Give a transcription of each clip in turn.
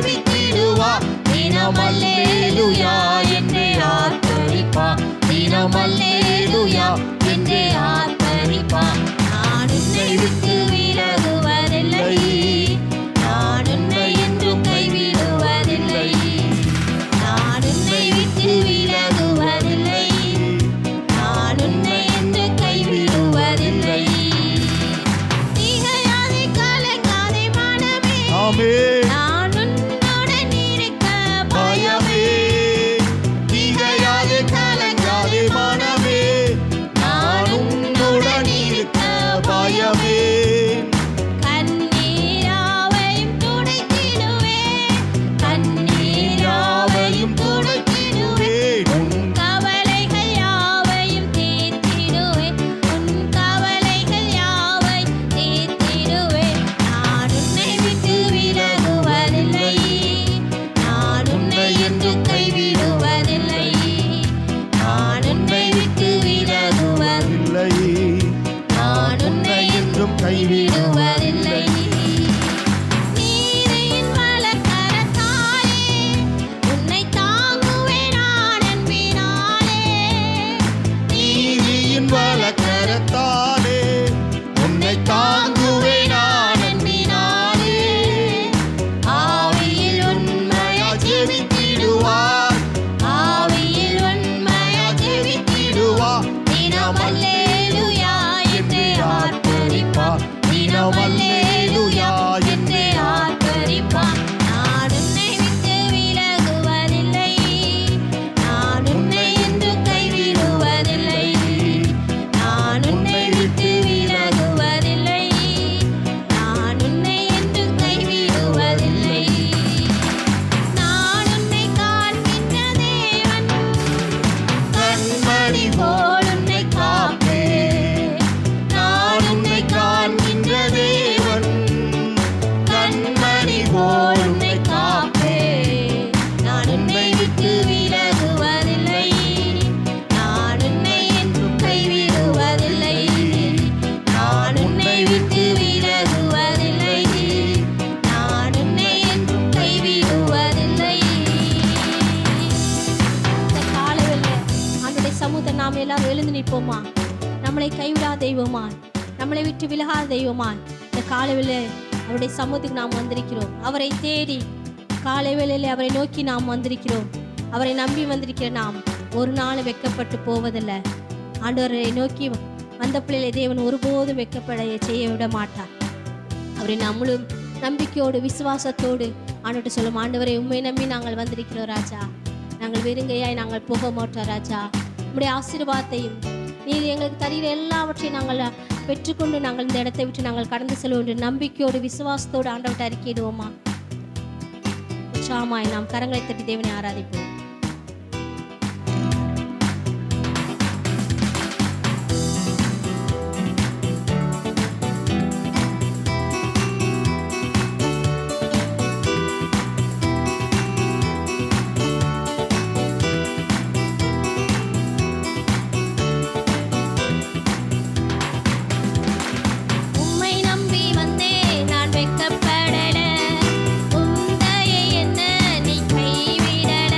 ஜெபித்திடுவார். தினம் அல்லேலூயா என்றே ஆர்ப்பரிப்பார். தினம் அல்லேலூயா என்றே ஆர்ப்பரிப்பார். நான் உன்னை விட்டு விலகுவதில்லை, நான் உன்னை என்றும் கைவிடுவதில்லை, நான் உன்னை விட்டு விலகுவதில்லை, நான் உன்னை என்று கைவிடுவதில்லை. திகையாதே கலங்காதே மனமே, நான் உன்னுடன் இருக்க பயமே. திகையாதே கலங்காதே மனமே, நான் உன்னுடன் இருக்க பயமே. கண்ணீராவையும் துடைத்திடுவேன், கண்ணீராவையும் துடைத்திடுவேன். உன் கவலைகள் யாவையும் தீர்த்திடுவேன், உன் கவலைகள் யாவை தீர்த்திடுவேன். நான் உன்னை விட்டு விலகுவதில்லை, நான் உன்னை என்று கைவிடுவதில்லை, நான் உன்னை விட்டு விலகுவதில்லை, நான் உன்னை என்றும் கைவிடுவதில்லை. நீதியின் வலக்கரத்தாலே உன்னை தாங்குவேன் நான் அன்பினாலே, நீதியின் வலக்கரத்தாலே உன்னை தாங்குவேன் நான் அன்பினாலே. ஆவியில் உண்மையாய் ஜெபித்திடுவார், ஆவியில் உண்மையாய் ஜெபித்திடுவார். தினம் அல்லேலூயா என்றே ஆர்ப்பரிப்பார், தினம் அல்லேலூயா என்றே ஆர்ப்பரிப்பார். நான் உன்னை விட்டு விலகுவதில்லை, நான் உன்னை என்று கைவிடுவதில்லை, நான் உன்னை விட்டு விலகுவதில்லை, நான் உன்னை என்று கைவிடுவதில்லை. நான் உன்னை காண்கின்ற தேவன், கண்மணி போல் உன்னை காப்பேன். நான் உன்னை காண்கின்ற தேவன், கண்மணி போல் உன்னை காப்பேன். நான் உன்னை விட்டு விலகுவதில்லை, நான் உன்னை என்றும் கைவிடுவதில்லை, நான் உன்னை விட்டு விலகுவதில்லை, நான் உன்னை என்றும் கைவிடுவதில்லை. இந்த காலையில் ஆண்டவருடைய சமூகத்தை நாம் எல்லாரும் எழுந்து நிற்போமா? நம்மளை கைவிடாத தெய்வமாய், நம்மளை விட்டு விலகாத தெய்வமாய் இந்த காலையில் அவருடைய சமூகத்துக்கு நாம் வந்திருக்கிறோம். அவரை தேடி காலை வேளையில் அவரை நோக்கி நாம் வந்திருக்கிறோம். அவரை நம்பி வந்திருக்கிற நாம் ஒரு நாள் வெட்கப்பட்டு போவதில்லை. ஆண்டவரை நோக்கி வந்த பிள்ளைகளை தேவன் ஒருபோதும் வெட்கப்பட செய்ய விட மாட்டார். அவரை நம்மளும் நம்பிக்கையோடு விசுவாசத்தோடு ஆண்டவர்கிட்ட சொல்லும், ஆண்டவரை உண்மை நம்பி நாங்கள் வந்திருக்கிறோம் ராஜா, நாங்கள் வெறுங்கையாய் நாங்கள் போக மாட்டோம் ராஜா. உம்முடைய ஆசீர்வாதத்தையும் நீர் எங்களுக்கு தருகிற எல்லாவற்றையும் நாங்கள் பெற்றுக்கொண்டு நாங்கள் இந்த இடத்தை விட்டு நாங்கள் கடந்து செல்வோம் என்று நம்பிக்கையோடு விசுவாசத்தோடு ஆண்டவர்கிட்ட அறிக்கையிடுவோமா? உற்சாகமாய் நாம் கரங்களை தட்டி தேவனை ஆராதிப்போம். உம்மை நம்பி வந்தேன் நான் வெட்கப்படல, உம் தயை என்ன நீ கைவிடல.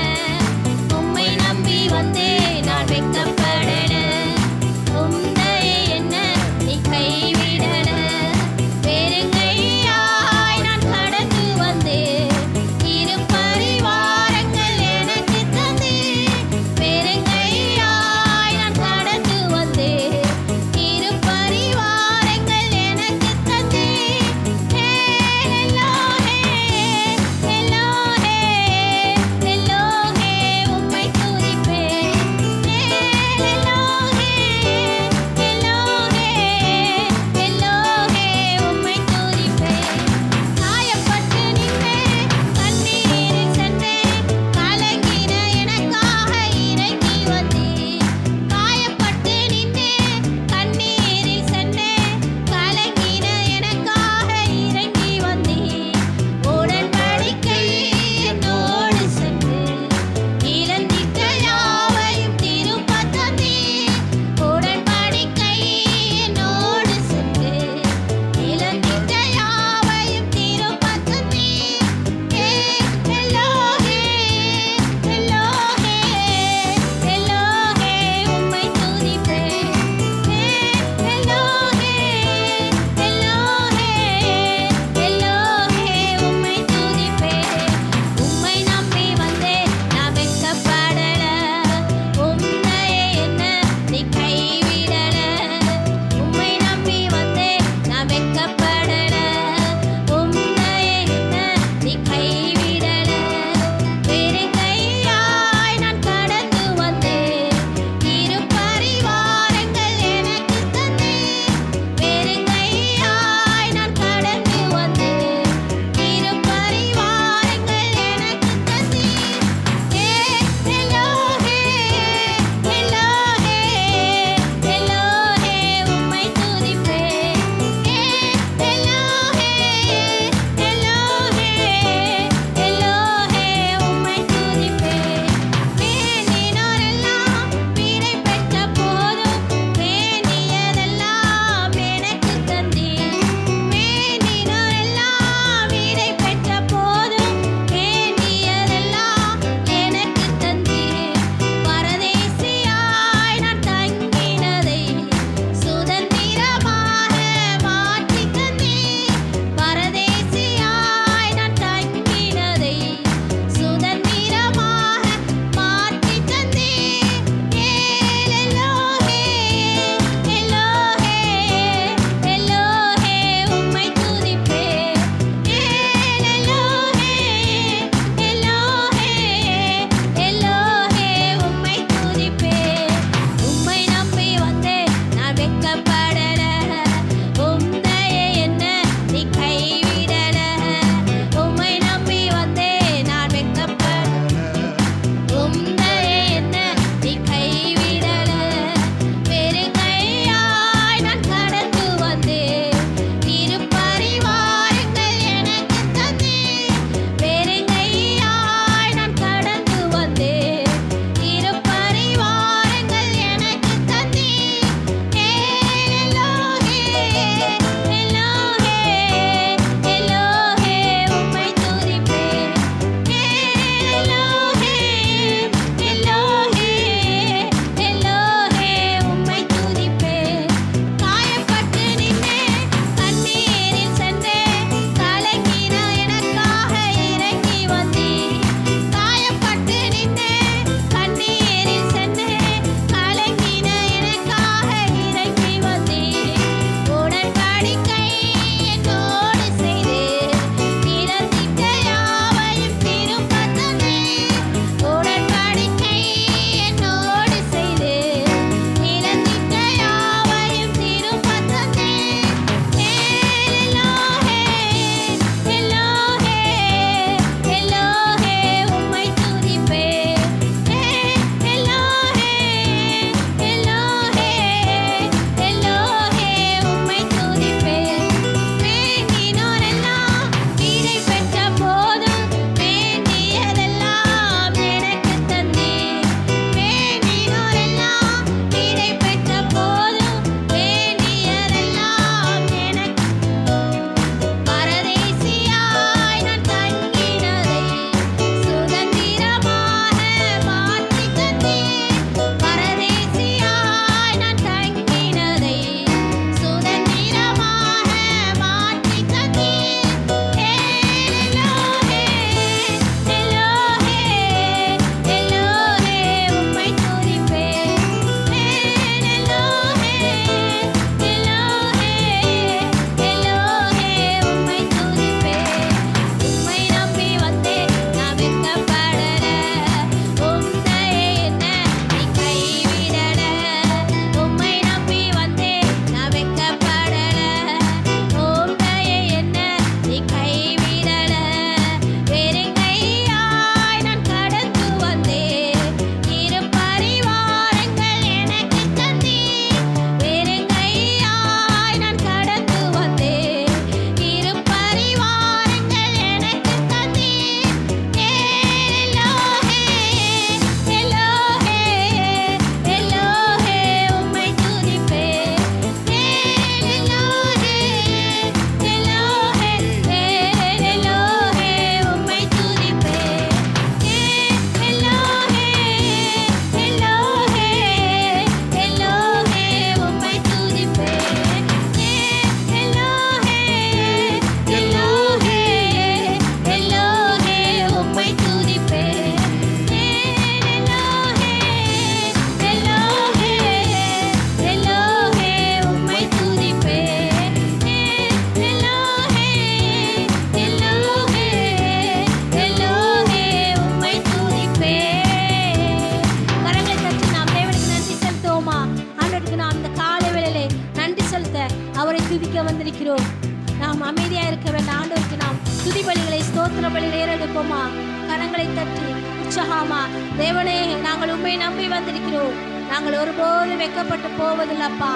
கரங்களை தட்டி உற்சாகமா தேவனே நாங்கள் உண்மை நம்பி வந்திருக்கிறோம். நாங்கள் ஒருபோது வெக்கப்பட்டு போவதில்லப்பா.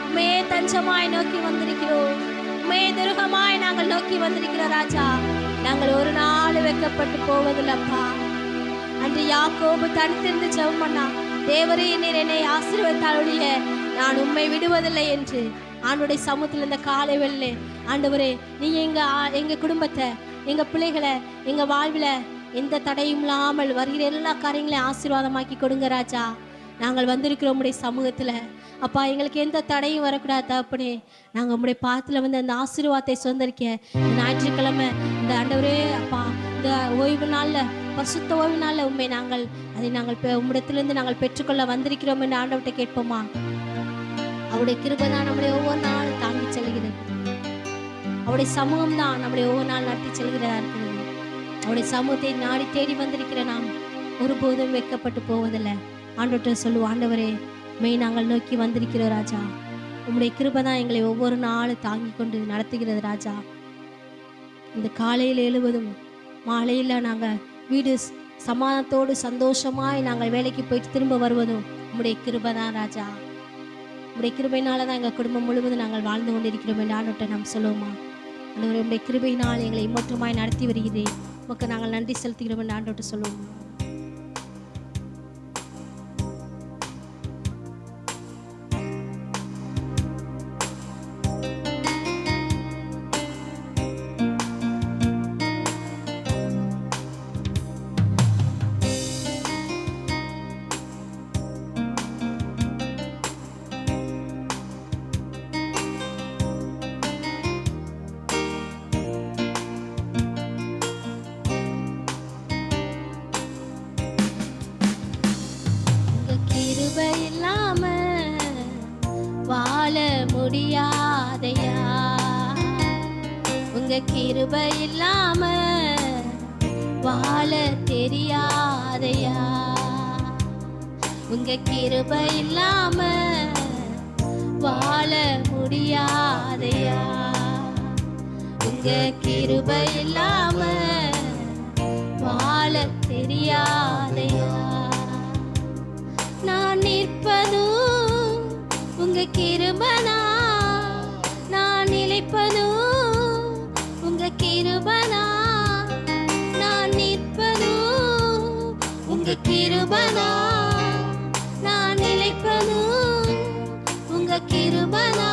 உண்மையே தஞ்சமாய் நோக்கி வந்திருக்கிறோம். உண்மையே துருகமாய் நாங்கள் நோக்கி வந்திருக்கிறோம் ராஜா. நாங்கள் ஒரு நாள் வெக்கப்பட்டு போவதில்லப்பா. அன்று யாக்கோபு தனித்திருந்து ஜெபம் பண்ணா, தேவரே நீர் என்னை ஆசீர்வதித்தாலுடைய நான் உம்மை விடுவதில்லை என்று ஆண்டுடைய சமூகத்தில் இந்த காலை வெள்ளே ஆண்டவரே நீங்க எங்க குடும்பத்தை, எங்க பிள்ளைகளை, எங்க வாழ்வில் எந்த தடையும் இல்லாமல் வருகிற எல்லா காரியங்களையும் ஆசீர்வாதமாக்கி கொடுங்க ராஜா. நாங்கள் வந்திருக்கிறோம் உடைய சமூகத்தில் அப்பா. எங்களுக்கு எந்த தடையும் வரக்கூடாது தகப்பனே. நாங்கள் உங்களுடைய பாதத்தில் வந்து அந்த ஆசீர்வாதத்தை சுதந்திரிக்க ஞாயிற்றுக்கிழமை இந்த ஆண்டவரே அப்பா இந்த ஓய்வு நாளில் பரிசுத்த ஓய்வு நாளில் உண்மை அதை நாங்கள் உம்மிடத்திலிருந்து நாங்கள் பெற்றுக்கொள்ள வந்திருக்கிறோம் என்று ஆண்டவர்கிட்ட கேட்போமா. அவருடைய கிருபை தான் நம்முடைய ஒவ்வொரு நாள் தாங்கி செல்கிறது. அவருடைய சமூகம் தான் நம்முடைய ஒவ்வொரு நாள் நடத்தி செல்கிறதா இருக்கிறது. அவருடைய சமூகத்தை நாடி தேடி வந்திருக்கிற நாம் ஒருபோதும் வெட்கப்பட்டு போவதில்லை. ஆண்டவர்கிட்ட சொல்லுவோம், ஆண்டவரே நாங்கள் நோக்கி வந்திருக்கிறோம் ராஜா. உம்முடைய கிருபை தான் எங்களை ஒவ்வொரு நாளும் தாங்கி கொண்டு நடத்துகிறது ராஜா. இந்த காலையில் எழுவதும் மாலையில் நாங்கள் வீடு சமாதானத்தோடு சந்தோஷமாய் நாங்கள் வேலைக்கு போயிட்டு திரும்ப வருவதும் உம்முடைய கிருபை தான் ராஜா. உம்முடைய கிருபையினால தான் எங்கள் குடும்பம் முழுவதும் நாங்கள் வாழ்ந்து கொண்டிருக்கிறோம் என்று ஆண்டவர்கிட்ட நாம் சொல்லுவோமா. ஆண்டவரே உம்முடைய கிருபையினால் எங்களை இம்மட்டுமாய் நடத்தி வருகிறேன், உமக்கு நாங்கள் நன்றி செலுத்துகிறோம் என்று ஆண்டவர்கிட்ட சொல்லுவோமா. முடியாதையா உங்க கிருபை இல்லாம வாழ தெரியாதையா. உங்க கிருபை இல்லாம வாழ முடியாதையா. உங்க கிருபை இல்லாம வாழ தெரியாதையா. நான் நிற்பதும் உங்க கிருபைனா, நான் நிலைப்பதும் உங்க கிருபைனா. நான் நிற்பதும் உங்க கிருபைனா, நான் நிலைப்பதும் உங்க கிருபைனா.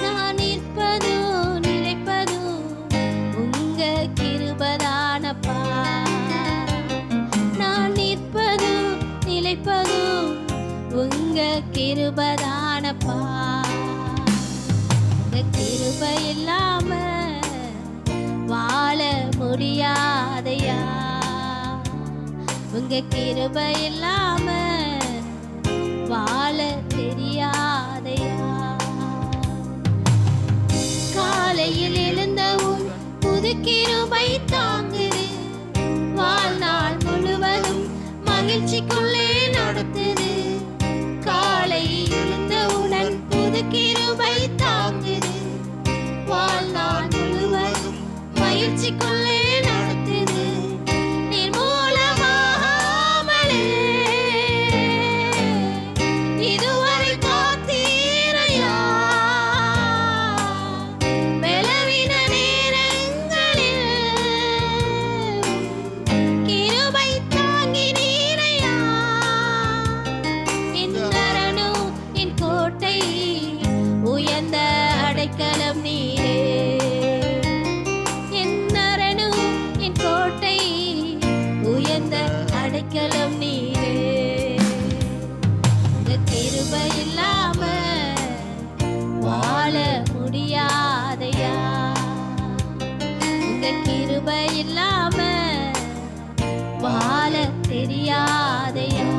நான் நிற்பதும் நிலைப்பதும் உங்க கிருபைதானப்பா. நான் நிற்பதும் நிலைப்பதும் உங்க கிருபைதானப்பா. உங்க கிருபை இல்லாம வாழ முடியாதையா. உங்க கிருபை இல்லாம வாழ தெரியாதையா. காலையில் எழுந்தவும் புது கிருபை தாங்குது, வாழ்நாள் முழுவதும் மகிழ்ச்சிக்குள்ளே நடத்துது. காலை எழுந்தவுடன் புது கிருபை தாங்குது, வாழ்நாள் முழுவதும் மகிழ்ச்சிக்குள்ளே நடத்துது. நிர்மூலமாகாமலே இதுவரை காத்தீரையா. பலவீன நேரங்களில் கிருபை தாங்கினீரையா. என் கோட்டை உயர்ந்த அடைக்கலம் நீரே. என்னரணும் என் கோட்டை உயர்ந்த அடைக்கலம் நீரே. உங்க கிருபை இல்லாம வாழ முடியாதையா. உங்க கிருபை இல்லாம வாழ தெரியாதையா.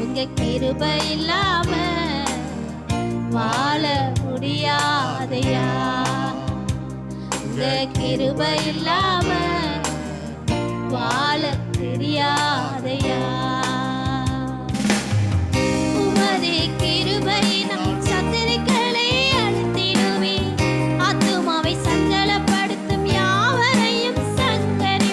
உங்க கிருபை இல்லாம வாழ முடியாதையா. உங்க கிருபை இல்லாம வாழ தெரியாதையா. உமது கிருபை நம் சத்துருக்களை அழித்திடுமே, ஆத்துமாவை சஞ்சலப்படுத்தும் யாவரையும் சங்கரிப்பே.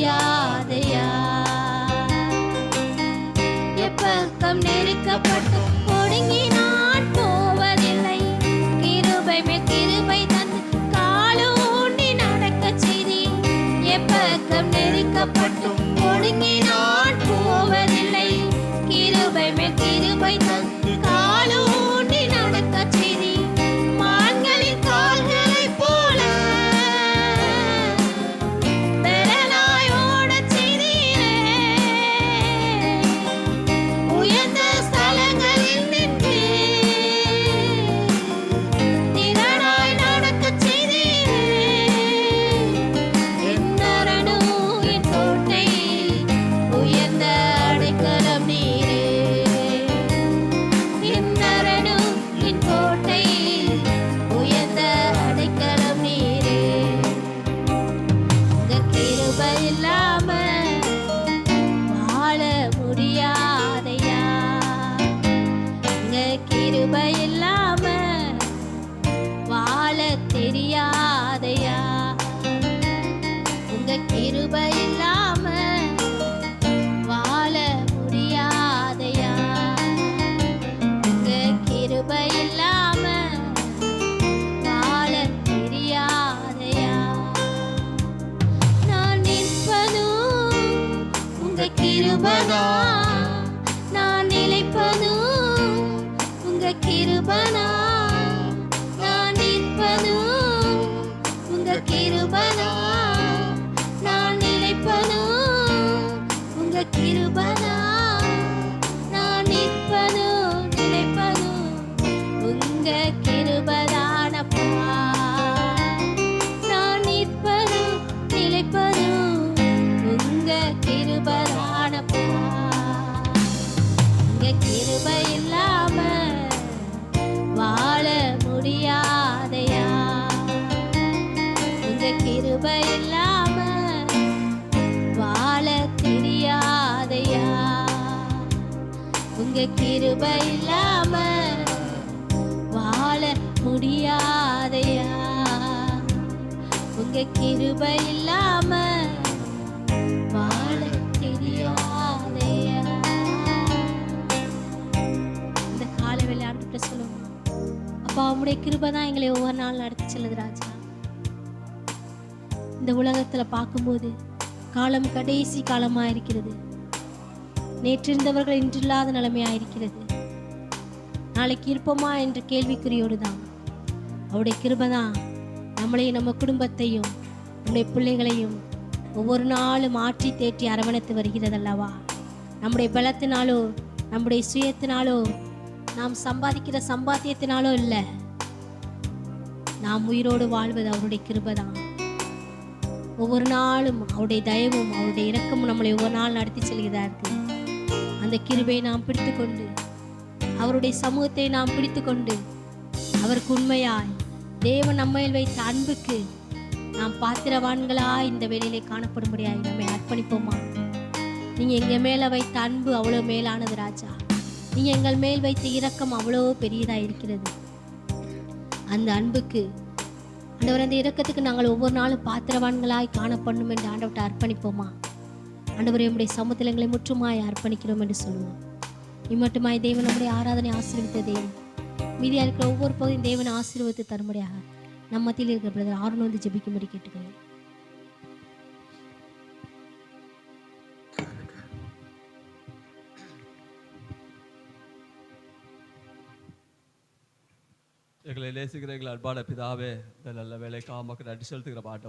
முடியாதையா. எப்பக்கம் நெருக்கப்பட்டு ஒடுங்கி நான் போவதில்லை. கிருபை மேல் கிருபை தந்து காலூன்றி நடக்கச் செய்தி. எப்பக்கம் நெருக்கப்பட்டு ஒடுங்கி நான் போவதில்லை. கிருபை மேல் கிருபை தந்து காலூன்றி நடக்கச் செய்தி. மான்களின் கால்களைப் போல பெறலாய் ஓடச் செய்தீரே. உயர்ந்த ஸ்தலங்களில் நின்று திறனாய் நடக்கச் செய்தீரே. என் அரணு என் கோட்டை உயர்ந்த அடைக்கலம் நீரே. என் அரணு என் கோட்டை உயர்ந்த அடைக்கலம் நீரே. உங்க கிருபை இல்லாம வாழ முடியாதையா. உங்க கிருபை இல்லாம வாழ தெரியாதையா. உங்க கிருபை இல்லாம வாழ முடியாதையா. உங்க கிருபை இல்லாம வாழ தெரியாதையா. நான் நிற்பதும் உங்க கிருபைதான். நான் நிலைப்பதும் உங்க கிருபைதான். நான் நிற்பதும் உங்க கிருபைதான். நான் நிலைப்பதும் உங்க கிருபைதான். நான் நிற்பதும் நிலைப்பதும் உங்க கிருபைதானப்பா. நான் நிற்பதும் நிலைப்பதும் உங்க கிருபைதானப்பா. உங்க கிருபை இல்லாம வாழ முடியாதையா. உங்க கிருபை இல்லாம வாழ தெரியாதையா. உங்க கிருபை இல்லாம வாழ முடியாதையா. உங்க கிருபை இல்லாம வாழ தெரியாதையா. இந்த காலை விளையாட்டு சொல்லுவோம். அப்பா உம்முடைய கிருபை தான் எங்களை ஒவ்வொரு நாள் நடத்தி செல்லுது ராஜா. இந்த உலகத்துல பார்க்கும்போது காலம் கடைசி காலமா இருக்கிறது. நேற்று இருந்தவர்கள் இன்றில்லாத நிலைமையா இருக்கிறது. நாளைக்கு இருப்போமா என்ற கேள்விக்குறியோடு தான். அவருடைய கிருபை தான் நம்மளையும் நம்ம குடும்பத்தையும் நம்முடைய பிள்ளைகளையும் ஒவ்வொரு நாளும் மாற்றி தேற்றி அரவணைத்து வருகிறது அல்லவா. நம்முடைய பலத்தினாலோ நம்முடைய சுயத்தினாலோ நாம் சம்பாதிக்கிற சம்பாத்தியத்தினாலோ இல்லை. நாம் உயிரோடு வாழ்வது அவருடைய கிருபை தான். ஒவ்வொரு நாளும் அவருடைய தயவும் அவருடைய இரக்கமும் நம்மளை ஒவ்வொரு நாள் நடத்தி செல்கிறார்கள். அந்த கிருபையை நாம் பிடித்து கொண்டு அவருடைய சமூகத்தை நாம் பிடித்து கொண்டு அவருக்கு உண்மையாய் தேவன் நம்மையில் வைத்த அன்புக்கு நாம் பாத்திரவான்களாய் இந்த வேளையிலே காணப்படும்படியாய் நம்மை அர்ப்பணிப்போமா. நீங்க எங்க மேல வைத்த அன்பு அவ்வளோ மேலானது ராஜா. நீங்க எங்கள் மேல் வைத்த இரக்கம் அவ்வளோ பெரியதா இருக்கிறது. அந்த அன்புக்கு ஆண்டவர், அந்த இரக்கத்துக்கு நாங்கள் ஒவ்வொரு நாளும் பாத்திரவான்களாய் காணப்படணும் என்று ஆண்டவர்கிட்ட அர்ப்பணிப்போமா. ஆண்டவர் நம்முடைய சமூகத்தில் எங்களை முற்றுமாய் அர்ப்பணிக்கிறோம் என்று சொல்லுவோம். இம்மட்டுமாய் தேவன் நம்முடைய ஆராதனை ஆசீர்வதித்த தேவன் மீதியா இருக்கிற ஒவ்வொரு பகுதியும் தேவன் ஆசீர்வதித்து தரும்படியாக நம்ம மத்தியில் இருக்கிற பிரதர் ஆர்வம் வந்து ஜெபிக்கும்படி கேட்டுக்கிறேன். எங்களை நேசிக்கிற எங்கள் அன்பான பிதாவே, இந்த நல்ல வேலைக்காக மக்கள் நன்றி செலுத்துகிற பாட்டை